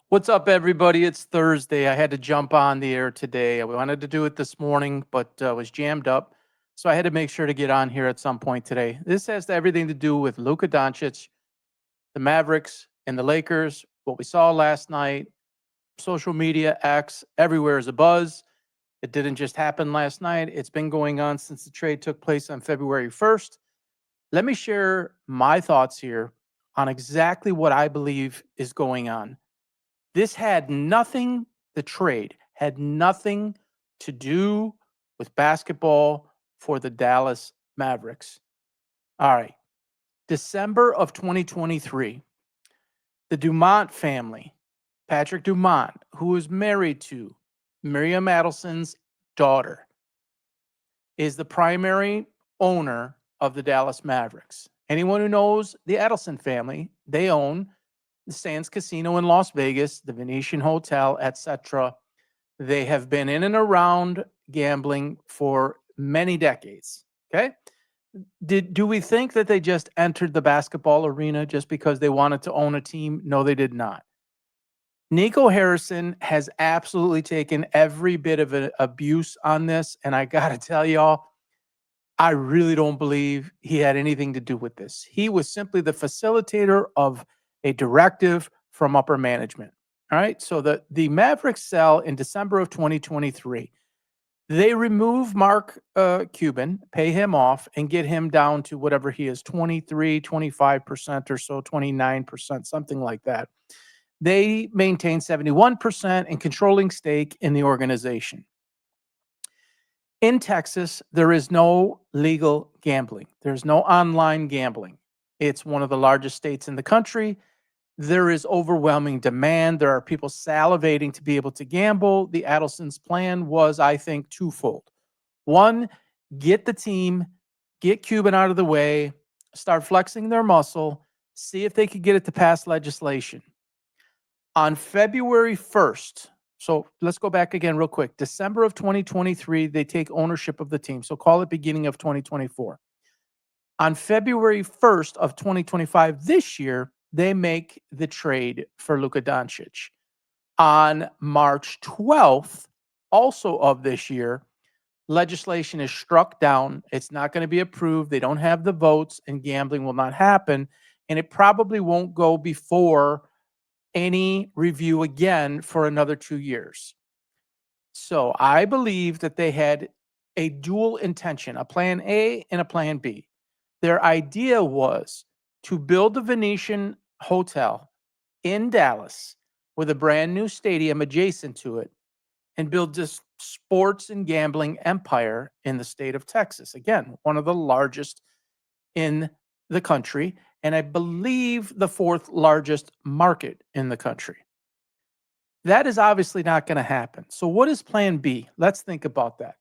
What's up, everybody? It's Thursday. I had to jump on the air today. I wanted to do it this morning, but was jammed up. So I had to make sure to get on here at some point today. This has everything to do with Luka Doncic, the Mavericks, and the Lakers. What we saw last night, social media, X, everywhere is a buzz. It didn't just happen last night. It's been going on since the trade took place on February 1st. Let me share my thoughts here on exactly what I believe is going on. This had nothing, the trade had nothing to do with basketball for the Dallas Mavericks. All right. December of 2023, the Dumont family, Patrick Dumont, who is married to Miriam Adelson's daughter, is the primary owner of the Dallas Mavericks. Anyone who knows the Adelson family, they own the Sands Casino in Las Vegas, the Venetian Hotel, etc. They have been in and around gambling for many decades. Okay. Do we think that they just entered the basketball arena just because they wanted to own a team? No, they did not. Nico Harrison has absolutely taken every bit of an abuse on this. And I got to tell y'all, I really don't believe he had anything to do with this. He was simply the facilitator of a directive from upper management. All right. So the Mavericks sell in December of 2023. They remove Mark Cuban, pay him off, and get him down to whatever he is 23, 25% or so, 29%, something like that. They maintain 71% and controlling stake in the organization. In Texas, there is no legal gambling. There's no online gambling. It's one of the largest states in the country. There is overwhelming demand. There are people salivating to be able to gamble. The Adelson's plan was, I think, twofold. One, get the team, get Cuban out of the way, start flexing their muscle, see if they could get it to pass legislation. On February 1st, so let's go back again real quick. December of 2023, they take ownership of the team. So call it beginning of 2024. On February 1st of 2025, this year, they make the trade for Luka Doncic. On March 12th, also of this year, legislation is struck down. It's not going to be approved. They don't have the votes, and gambling will not happen. And it probably won't go before any review again for another 2 years. So I believe that they had a dual intention, a plan A and a plan B. Their idea was to build the Venetian Hotel in Dallas with a brand new stadium adjacent to it and build this sports and gambling empire in the state of Texas. Again, one of the largest in the country, and I believe the fourth largest market in the country. That is obviously not going to happen. So, what is plan B? Let's think about that.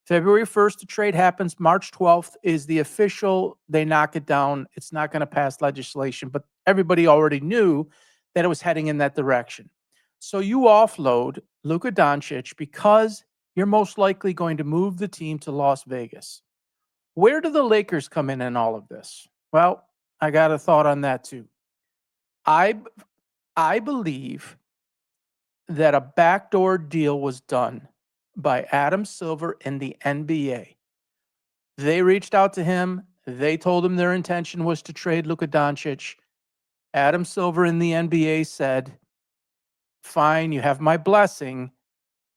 February 1st, the trade happens. March 12th is the official, they knock it down. It's not going to pass legislation, but everybody already knew that it was heading in that direction. So, you offload Luka Doncic because you're most likely going to move the team to Las Vegas. Where do the Lakers come in all of this? Well, I got a thought on that too. I I believe that a backdoor deal was done by Adam Silver and the NBA. They reached out to him. They told him their intention was to trade Luka Doncic. Adam Silver in the NBA said, "Fine, you have my blessing,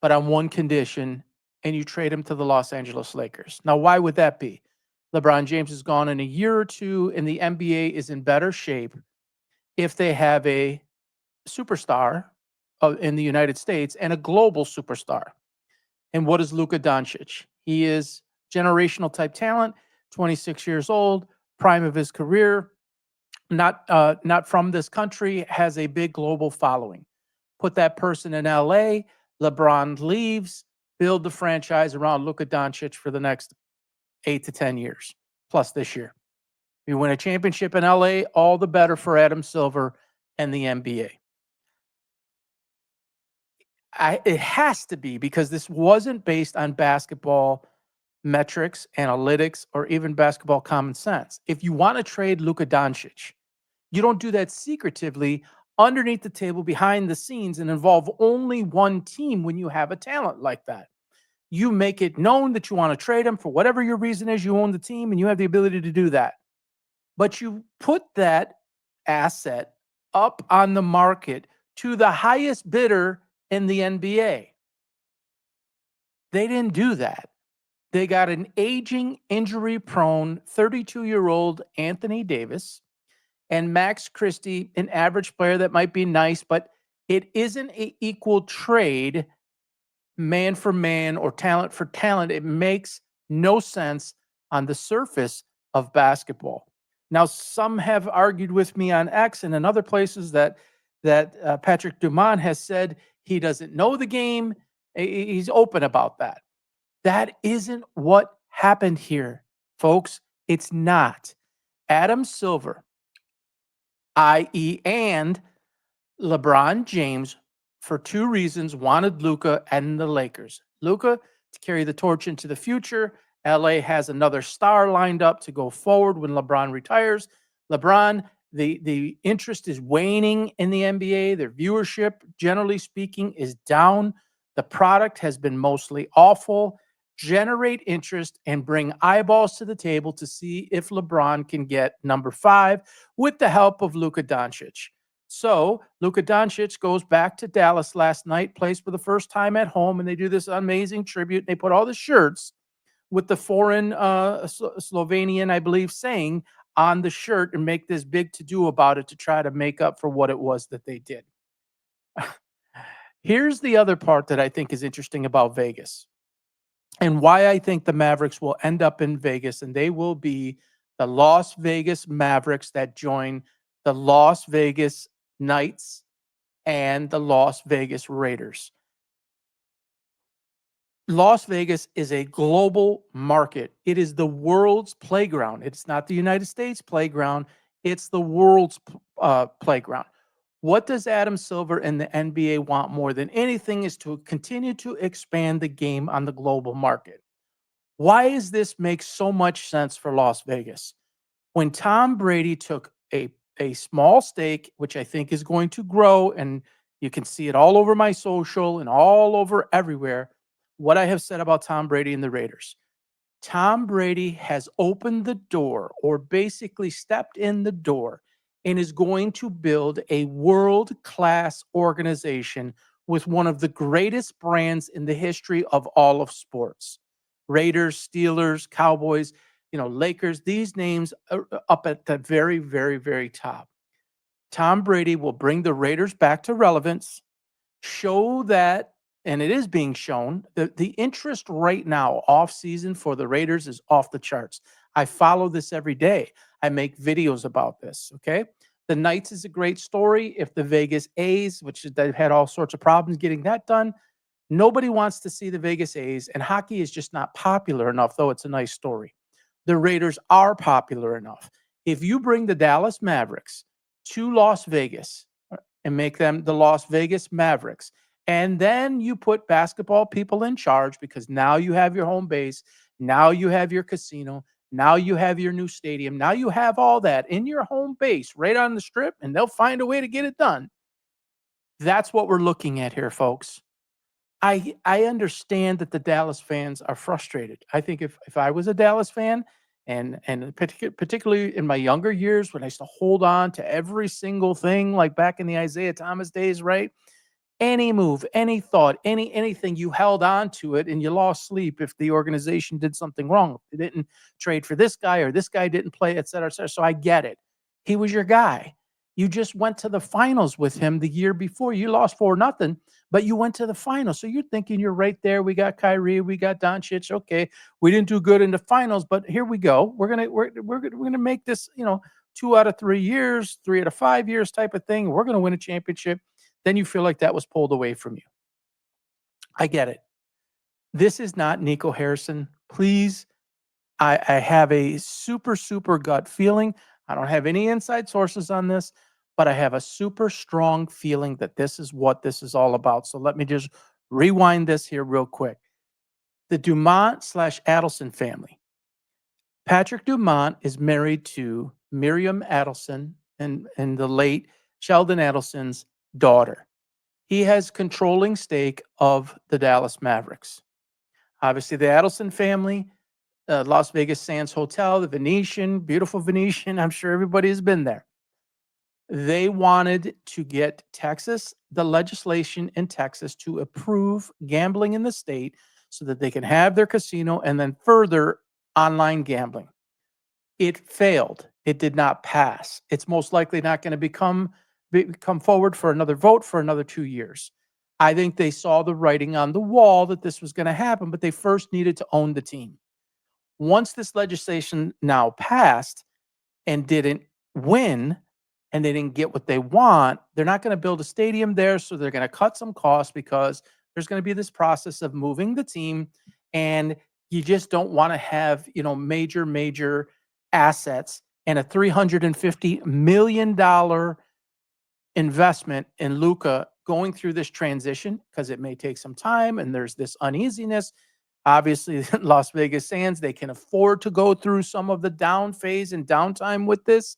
but on one condition, and you trade him to the Los Angeles Lakers." Now, why would that be? LeBron James is gone in a year or two, and the NBA is in better shape if they have a superstar in the United States and a global superstar. And what is Luka Doncic? He is generational type talent, 26 years old, prime of his career, not from this country, has a big global following. Put that person in LA, LeBron leaves, build the franchise around Luka Doncic for the next 8 to 10 years, plus this year. You win a championship in LA, all the better for Adam Silver and the NBA. It has to be because this wasn't based on basketball metrics, analytics, or even basketball common sense. If you want to trade Luka Doncic, you don't do that secretively underneath the table, behind the scenes, and involve only one team when you have a talent like that. You make it known that you want to trade him for whatever your reason is. You own the team and you have the ability to do that. But you put that asset up on the market to the highest bidder in the NBA. They didn't do that. They got an aging, injury prone 32-year-old Anthony Davis and Max Christie, an average player that might be nice, but it isn't an equal trade, man for man or talent for talent. It makes no sense on the surface of basketball. Now, some have argued with me on X and in other places that Patrick Dumont has said he doesn't know the game. He's open about that. That isn't what happened here, folks. It's not. Adam Silver, i.e., and LeBron James, for two reasons, wanted Luka and the Lakers. Luka to carry the torch into the future. LA has another star lined up to go forward when LeBron retires. LeBron, the interest is waning in the NBA. Their viewership, generally speaking, is down. The product has been mostly awful. Generate interest and bring eyeballs to the table to see if LeBron can get number 5 with the help of Luka Doncic. So Luka Doncic goes back to Dallas last night, plays for the first time at home, and they do this amazing tribute. They put all the shirts with the foreign Slovenian, I believe, saying on the shirt and make this big to do about it to try to make up for what it was that they did. Here's the other part that I think is interesting about Vegas and why I think the Mavericks will end up in Vegas, and they will be the Las Vegas Mavericks that join the Las Vegas Knights and the Las Vegas Raiders. Las Vegas is a global market. It is the world's playground. It's not the United States playground. It's the world's playground. What does Adam Silver and the NBA want more than anything is to continue to expand the game on the global market. Why does this make so much sense for Las Vegas? When Tom Brady took a small stake, which I think is going to grow, and you can see it all over my social and all over everywhere, what I have said about Tom Brady and the Raiders. Tom Brady has opened the door or basically stepped in the door and is going to build a world-class organization with one of the greatest brands in the history of all of sports. Raiders, Steelers, Cowboys, Lakers, these names are up at the very, very, very top. Tom Brady will bring the Raiders back to relevance, show that, and it is being shown, that the interest right now off season for the Raiders is off the charts. I follow this every day. I make videos about this, okay? The Knights is a great story. If the Vegas A's, which they've had all sorts of problems getting that done, nobody wants to see the Vegas A's, and hockey is just not popular enough, though it's a nice story. The Raiders are popular enough. If you bring the Dallas Mavericks to Las Vegas and make them the Las Vegas Mavericks, and then you put basketball people in charge because now you have your home base, now you have your casino, now you have your new stadium, now you have all that in your home base right on the strip, and they'll find a way to get it done. That's what we're looking at here, folks. I understand that the Dallas fans are frustrated. I think if I was a Dallas fan and particularly in my younger years when I used to hold on to every single thing like back in the Isaiah Thomas days, right? Any move, any thought, anything, you held on to it and you lost sleep if the organization did something wrong. If they didn't trade for this guy or this guy didn't play, et cetera, et cetera. So I get it. He was your guy. You just went to the finals with him the year before. You lost 4-0, but you went to the finals. So you're thinking you're right there. We got Kyrie, we got Doncic. Okay, we didn't do good in the finals, but here we go. We're gonna make this, 2 out of 3 years, 3 out of 5 years type of thing. We're gonna win a championship. Then you feel like that was pulled away from you. I get it. This is not Nico Harrison. Please, I have a super, super gut feeling. I don't have any inside sources on this, but I have a super strong feeling that this is what this is all about. So let me just rewind this here real quick. The Dumont/Adelson family. Patrick Dumont is married to Miriam Adelson and the late Sheldon Adelson's daughter. He has controlling stake of the Dallas Mavericks. Obviously, the Adelson family, Las Vegas Sands Hotel, the Venetian, beautiful Venetian. I'm sure everybody has been there. They wanted to get Texas, the legislation in Texas, to approve gambling in the state so that they can have their casino and then further online gambling. It failed. It did not pass. It's most likely not going to come forward for another vote for another 2 years. I think they saw the writing on the wall that this was going to happen, but they first needed to own the team. Once this legislation now passed and didn't win and they didn't get what they want, they're not going to build a stadium there, so they're going to cut some costs because there's going to be this process of moving the team, and you just don't want to have, major assets and a $350 million investment in Luka going through this transition because it may take some time and there's this uneasiness. Obviously, Las Vegas Sands, they can afford to go through some of the down phase and downtime with this,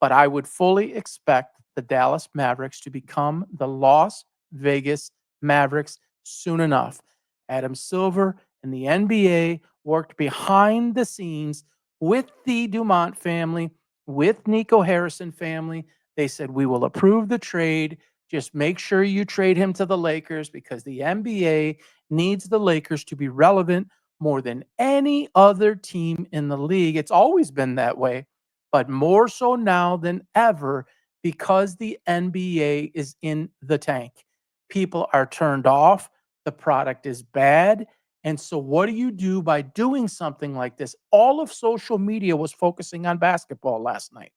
but I would fully expect the Dallas Mavericks to become the Las Vegas Mavericks soon enough. Adam Silver and the NBA worked behind the scenes with the Dumont family, with Nico Harrison family. They said, we will approve the trade. Just make sure you trade him to the Lakers because the NBA needs the Lakers to be relevant more than any other team in the league. It's always been that way, but more so now than ever because the NBA is in the tank. People are turned off. The product is bad. And so what do you do by doing something like this? All of social media was focusing on basketball last night.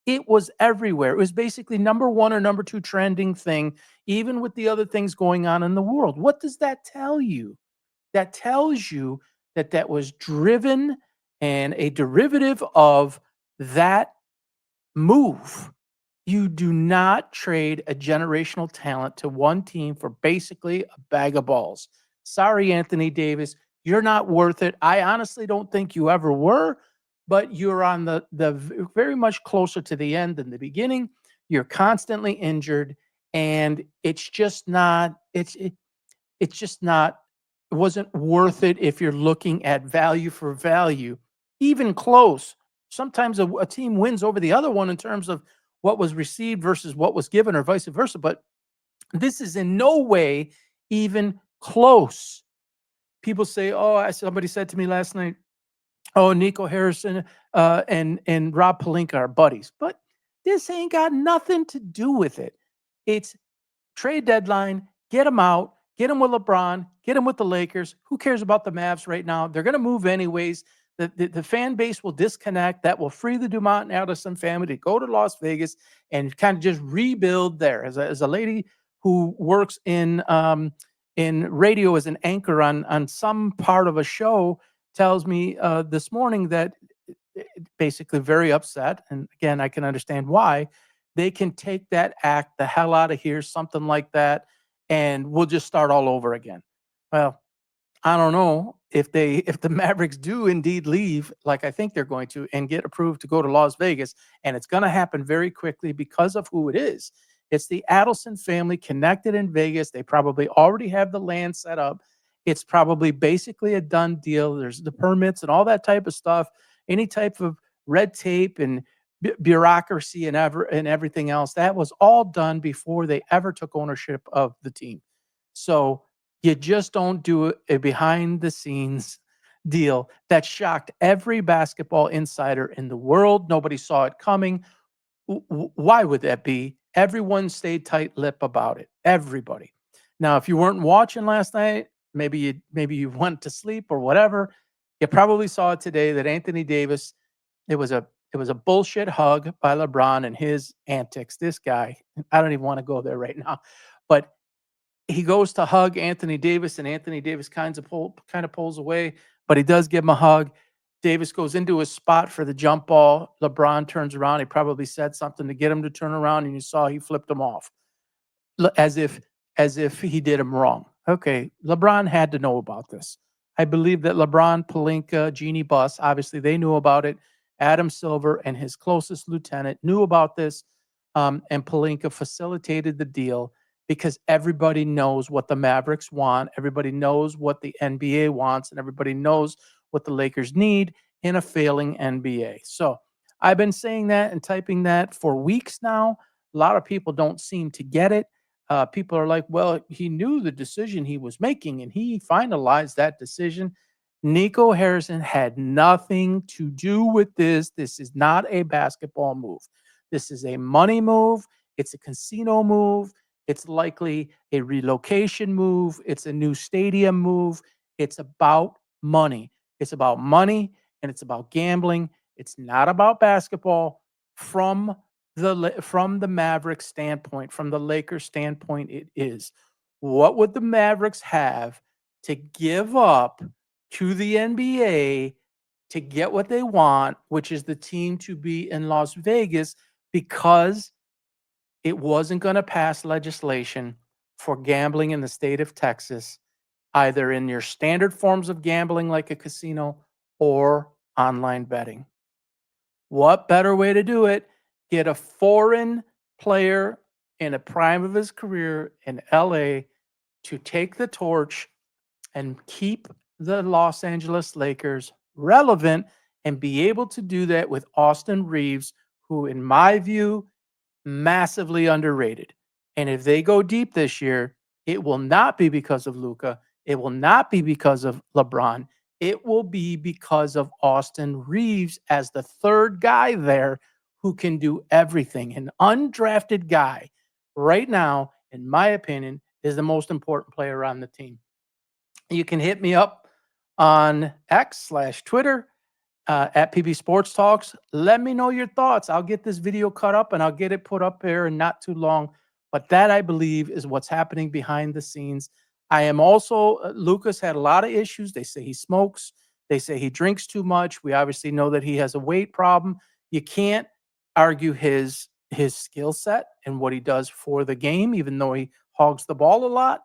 It was everywhere. It was basically number one or number two trending thing, even with the other things going on in the world. What does that tell you? That tells you that that was driven and a derivative of that move. You do not trade a generational talent to one team for basically a bag of balls. Sorry, Anthony Davis, you're not worth it. I honestly don't think you ever were, but you're on the very much closer to the end than the beginning. You're constantly injured, and it's just not. It's just not. It wasn't worth it if you're looking at value for value, even close. Sometimes a team wins over the other one in terms of what was received versus what was given, or vice versa. But this is in no way even close. People say, "Oh," somebody said to me last night, "Oh, Nico Harrison and Rob Pelinka are buddies," but this ain't got nothing to do with it. It's trade deadline, get him out, get him with LeBron, get him with the Lakers. Who cares about the Mavs right now? They're going to move anyways. The fan base will disconnect. That will free the Dumont and Adelson family to go to Las Vegas and kind of just rebuild there. As a lady who works in radio as an anchor on some part of a show tells me this morning that basically very upset, and again, I can understand why. They can take that act the hell out of here, something like that, and we'll just start all over again. Well, I don't know if the Mavericks do indeed leave, like I think they're going to, and get approved to go to Las Vegas, and it's going to happen very quickly because of who it is. It's the Adelson family connected in Vegas. They probably already have the land set up. It's probably basically a done deal. There's the permits and all that type of stuff. Any type of red tape and bureaucracy and everything else, that was all done before they ever took ownership of the team. So you just don't do a behind the scenes deal that shocked every basketball insider in the world. Nobody saw it coming. Why would that be? Everyone stayed tight-lipped about it. Everybody. Now, if you weren't watching last night, maybe you went to sleep or whatever. You probably saw it today that Anthony Davis, it was a bullshit hug by LeBron and his antics. This guy, I don't even want to go there right now, but he goes to hug Anthony Davis, and Anthony Davis kind of pulls away, but he does give him a hug. Davis goes into his spot for the jump ball. LeBron turns around. He probably said something to get him to turn around, and you saw he flipped him off, as if he did him wrong. Okay, LeBron had to know about this. I believe that LeBron, Pelinka, Jeannie Buss, obviously they knew about it. Adam Silver and his closest lieutenant knew about this. and Pelinka facilitated the deal because everybody knows what the Mavericks want, everybody knows what the NBA wants, and everybody knows what the Lakers need in a failing NBA. So I've been saying that and typing that for weeks now. A lot of people don't seem to get it. People are like, well, he knew the decision he was making and he finalized that decision. Nico Harrison had nothing to do with this. This is not a basketball move. This is a money move. It's a casino move. It's likely a relocation move. It's a new stadium move. It's about money. It's about money and it's about gambling. It's not about basketball from the Mavericks standpoint, from the Lakers standpoint. It is. What would the Mavericks have to give up to the NBA to get what they want, which is the team to be in Las Vegas, because it wasn't going to pass legislation for gambling in the state of Texas, either in your standard forms of gambling like a casino or online betting. What better way to do it? Get a foreign player in a prime of his career in LA to take the torch and keep the Los Angeles Lakers relevant and be able to do that with Austin Reeves, who, in my view, massively underrated. And if they go deep this year, it will not be because of Luka. It will not be because of LeBron. It will be because of Austin Reeves as the third guy there who can do everything. An undrafted guy right now, in my opinion, is the most important player on the team. You can hit me up on X/Twitter at PB Sports Talks. Let me know your thoughts. I'll get this video cut up and I'll get it put up there in not too long. But that, I believe, is what's happening behind the scenes. I am also, Lucas had a lot of issues. They say he smokes. They say he drinks too much. We obviously know that he has a weight problem. You can't argue his skill set and what he does for the game, even though he hogs the ball a lot.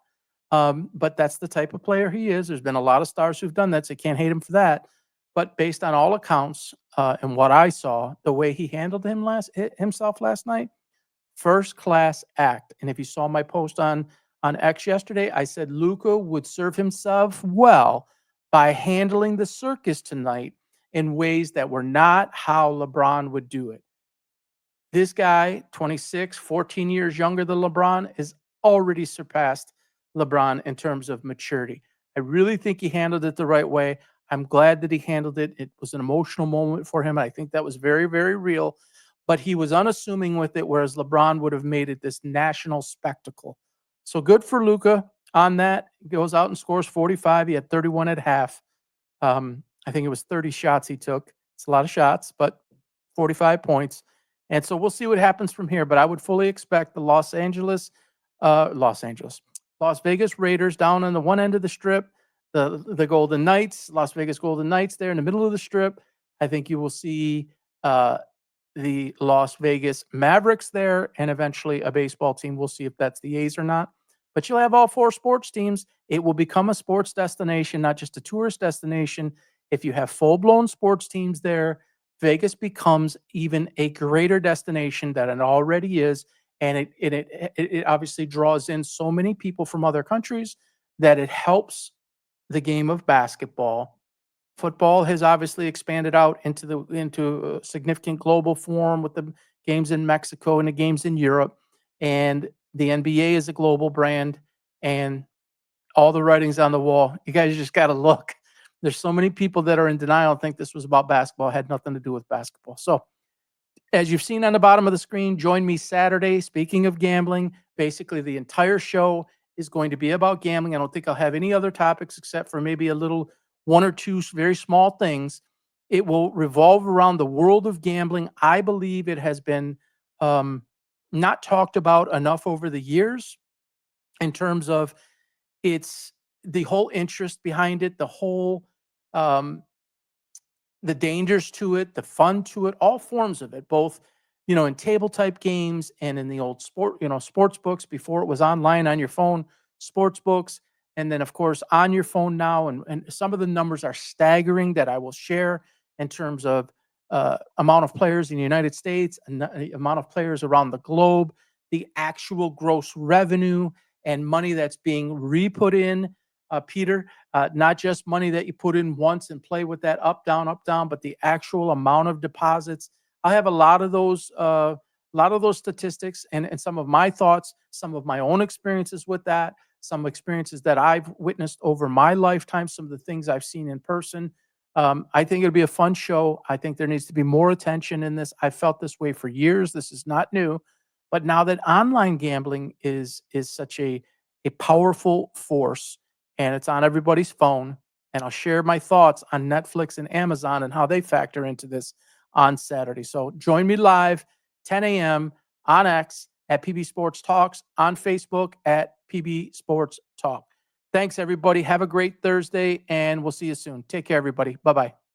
But that's the type of player he is. There's been a lot of stars who've done that, so you can't hate him for that. But based on all accounts and what I saw, the way he handled himself last night, first class act. And if you saw my post on X yesterday, I said Luka would serve himself well by handling the circus tonight in ways that were not how LeBron would do it. This guy, 26, 14 years younger than LeBron, has already surpassed LeBron in terms of maturity. I really think he handled it the right way. I'm glad that he handled it. It was an emotional moment for him. I think that was very, very real. But he was unassuming with it, whereas LeBron would have made it this national spectacle. So good for Luka on that. He goes out and scores 45. He had 31 at half. I think it was 30 shots he took. It's a lot of shots, but 45 points. And so we'll see what happens from here. But I would fully expect the Las Vegas Raiders down on the one end of the strip, the Golden Knights, Las Vegas Golden Knights there in the middle of the strip. I think you will see the Las Vegas Mavericks there, and eventually a baseball team. We'll see if that's the A's or not. But you'll have all four sports teams. It will become a sports destination, not just a tourist destination. If you have full-blown sports teams there, Vegas becomes even a greater destination than it already is. And it obviously draws in so many people from other countries that it helps the game of basketball. Football has obviously expanded out into a significant global form with the games in Mexico and the games in Europe. And the NBA is a global brand, and all the writings on the wall. You guys just got to look. There's so many people that are in denial and think this was about basketball. It had nothing to do with basketball. So, as you've seen on the bottom of the screen, join me Saturday. Speaking of gambling, basically the entire show is going to be about gambling. I don't think I'll have any other topics except for maybe a little one or two very small things. It will revolve around the world of gambling. I believe it has been not talked about enough over the years in terms of it's the whole interest behind it, the whole um, the dangers to it, the fun to it, all forms of it, both in table type games and in the old sports books before it was online on your phone, sports books, and then of course on your phone now. And some of the numbers are staggering that I will share in terms of amount of players in the United States, and the amount of players around the globe, the actual gross revenue and money that's being re-put in, Peter, not just money that you put in once and play with that up, down, but the actual amount of deposits. I have a lot of those statistics and some of my thoughts, some of my own experiences with that, some experiences that I've witnessed over my lifetime, some of the things I've seen in person. I think it'll be a fun show. I think there needs to be more attention in this. I felt this way for years. This is not new, but now that online gambling is such a powerful force, and it's on everybody's phone, and I'll share my thoughts on Netflix and Amazon and how they factor into this on Saturday. So join me live, 10 a.m. on X at PB Sports Talks, on Facebook at PB Sports Talk. Thanks, everybody. Have a great Thursday, and we'll see you soon. Take care, everybody. Bye bye.